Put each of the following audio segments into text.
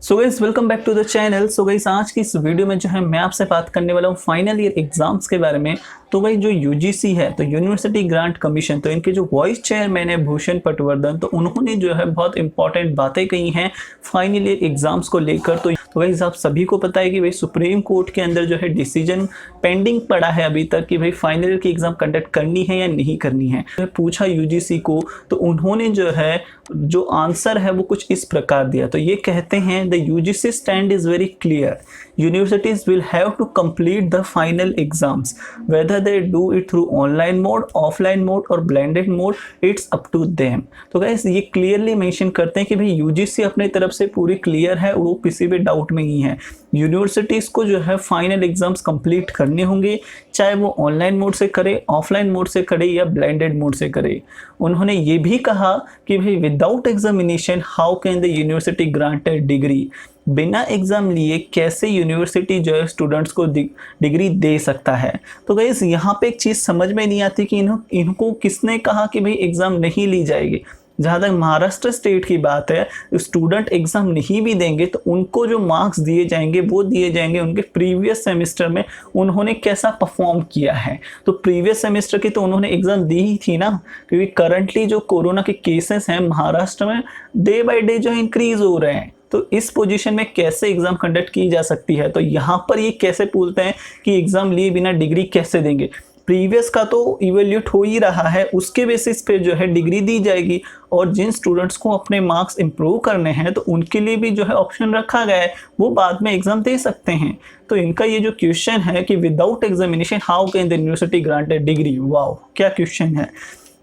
So guys welcome back to the channel. So guys आज की इस वीडियो में जो है मैं आपसे बात करने वाला हूँ फाइनल ईयर एग्जाम्स के बारे में। तो भाई जो यूजीसी है तो यूनिवर्सिटी ग्रांट कमीशन, तो इनके जो वाइस चेयरमैन है भूषण पटवर्धन, तो उन्होंने जो है बहुत इंपॉर्टेंट बातें कही हैं फाइनल ईयर एग्जाम्स को लेकर। तो गाइस आप सभी को पता है कि भाई सुप्रीम कोर्ट के अंदर जो है डिसीजन पेंडिंग पड़ा है अभी तक कि भाई फाइनल ईयर की एग्जाम कंडक्ट करनी है या नहीं करनी है। तो पूछा यूजीसी को तो उन्होंने जो है जो आंसर है वो कुछ इस प्रकार दिया। तो ये कहते हैं the UGC stand is very clear, universities will have to complete the final exams whether they do it through online mode, offline mode or blended mode, it's up to them। तो गाइस ये clearly mention करते हैं कि भाई UGC अपने तरफ से पूरी क्लियर है, वो किसी भी डाउट में नहीं है। यूनिवर्सिटीज़ को जो है फाइनल एग्जाम्स कंप्लीट करने होंगे, चाहे वो ऑनलाइन मोड से करे, ऑफलाइन मोड से करे या ब्लेंडेड मोड से करे। उन्होंने ये भी कहा कि भाई without examination how can the university grant degree, बिना एग्जाम लिए कैसे यूनिवर्सिटी जो है स्टूडेंट्स को डिग्री दे सकता है। तो गाइस यहाँ पे एक चीज़ समझ में नहीं आती कि इनको किसने कहा कि भाई एग्ज़ाम नहीं ली जाएगी। जहाँ तक महाराष्ट्र स्टेट की बात है, स्टूडेंट एग्ज़ाम नहीं भी देंगे तो उनको जो मार्क्स दिए जाएंगे वो दिए जाएंगे उनके प्रीवियस सेमेस्टर में उन्होंने कैसा परफॉर्म किया है। तो प्रीवियस सेमेस्टर की तो उन्होंने एग्ज़ाम दी ही थी ना, क्योंकि करंटली जो कोरोना के केसेस हैं महाराष्ट्र में डे बाय डे जो इंक्रीज हो रहे हैं। तो इस पोजीशन में कैसे एग्जाम कंडक्ट की जा सकती है। तो यहाँ पर ये कैसे पूछते हैं कि एग्जाम लिए बिना डिग्री कैसे देंगे। प्रीवियस का तो इवेल्यूट हो ही रहा है, उसके बेसिस पे जो है डिग्री दी जाएगी, और जिन स्टूडेंट्स को अपने मार्क्स इंप्रूव करने हैं तो उनके लिए भी जो है ऑप्शन रखा गया है, वो बाद में एग्जाम दे सकते हैं। तो इनका ये जो क्वेश्चन है कि without examination how can the university granted degree, wow क्या क्वेश्चन है।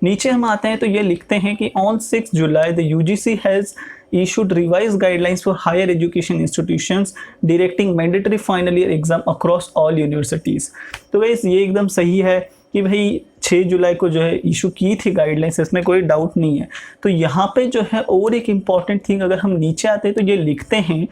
नीचे हम आते हैं तो ये लिखते हैं कि on 6 July the UGC has issued revised guidelines for higher education institutions directing mandatory final year exam across all universities। तो गाइस ये एकदम सही है कि भाई 6 जुलाई को जो है इशू की थी गाइडलाइंस, इसमें कोई डाउट नहीं है। तो यहाँ पे जो है और एक इम्पॉर्टेंट थिंग अगर हम नीचे आते हैं तो ये लिखते हैं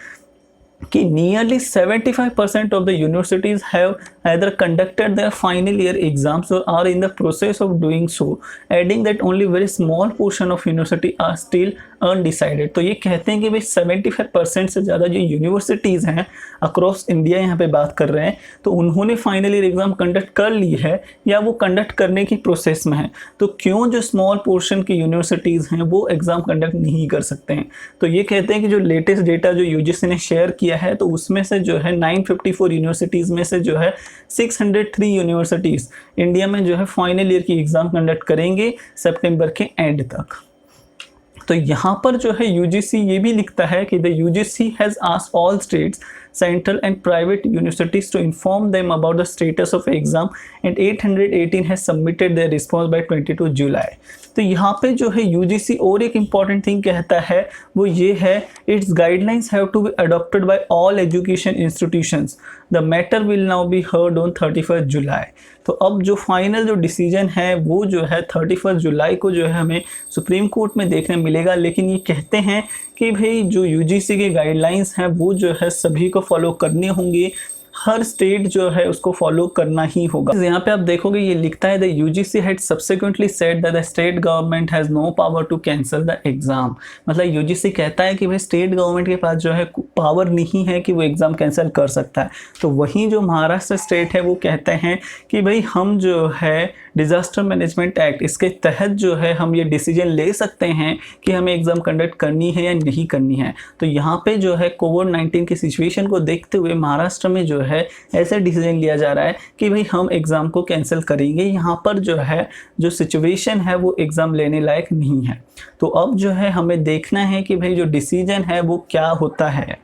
कि nearly 75% of the universities have either conducted their final year exams or are in the process of doing so, adding that only very small portion of university are still undecided. तो ये कहते हैं कि भाई 75% से ज़्यादा जो यूनिवर्सिटीज़ हैं अक्रॉस इंडिया यहाँ पे बात कर रहे हैं, तो उन्होंने फाइनल ईयर एग्ज़ाम कंडक्ट कर ली है या वो कंडक्ट करने की प्रोसेस में है। तो क्यों जो स्मॉल पोर्शन की यूनिवर्सिटीज़ हैं वो एग्ज़ाम कंडक्ट नहीं कर सकते हैं। तो ये कहते हैं कि जो लेटेस्ट डेटा जो यूजीसी ने शेयर किया है तो उसमें से जो है 954 यूनिवर्सिटीज़ में से जो है 603 यूनिवर्सिटीज़ इंडिया में जो है फाइनल ईयर की एग्ज़ाम कंडक्ट करेंगे सितंबर के एंड तक। तो यहाँ पर जो है यूजीसी ये भी लिखता है कि the UGC has asked all states, central and private universities to inform them about the status of exam and 818 has submitted their response by 22 July. तो यहाँ पे जो है यूजीसी और एक इम्पॉर्टेंट थिंग कहता है वो ये है, it's guidelines have to be adopted by all education institutions, the matter will now be heard on 31 July. तो अब जो फाइनल जो डिसीजन है वो जो है 31 जुलाई को जो है हमें सुप्रीम कोर्ट में देखने मिलेगा। लेकिन ये कहते हैं कि भाई जो यूजीसी के गाइडलाइंस हैं वो जो है सभी को फॉलो करने होंगे, हर स्टेट जो है उसको फॉलो करना ही होगा। यहाँ पे आप देखोगे ये लिखता है the UGC had subsequently said that the state government has no power to cancel the exam. मतलब यूजीसी कहता है कि भाई स्टेट गवर्नमेंट के पास जो है पावर नहीं है कि वो एग्ज़ाम कैंसिल कर सकता है। तो वहीं जो महाराष्ट्र स्टेट है वो कहते हैं कि भाई हम जो है डिज़ास्टर मैनेजमेंट एक्ट इसके तहत जो है हम ये डिसीजन ले सकते हैं कि हमें एग्ज़ाम कंडक्ट करनी है या नहीं करनी है। तो यहाँ पे जो है कोविड-19 की सिचुएशन को देखते हुए महाराष्ट्र में जो है ऐसे डिसीजन लिया जा रहा है कि भाई हम एग्ज़ाम को कैंसिल करेंगे। यहाँ पर जो है जो सिचुएशन है वो एग्ज़ाम लेने लायक नहीं है। तो अब जो है हमें देखना है कि भाई जो डिसीजन है वो क्या होता है।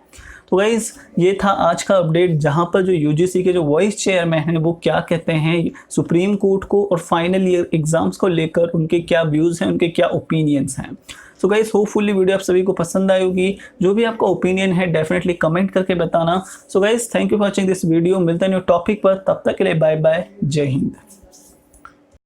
तो गाइज़ ये था आज का अपडेट, जहाँ पर जो यूजीसी के जो वाइस चेयरमैन हैं वो क्या कहते हैं सुप्रीम कोर्ट को और फाइनल ईयर एग्ज़ाम्स को लेकर उनके क्या व्यूज़ हैं, उनके क्या ओपिनियंस हैं। सो गाइस होपफुली वीडियो आप सभी को पसंद आई होगी। जो भी आपका ओपिनियन है डेफिनेटली कमेंट करके बताना। So guys thank you for watching this video. मिलते हैं न्यू टॉपिक पर, तब तक के लिए बाय बाय, जय हिंद।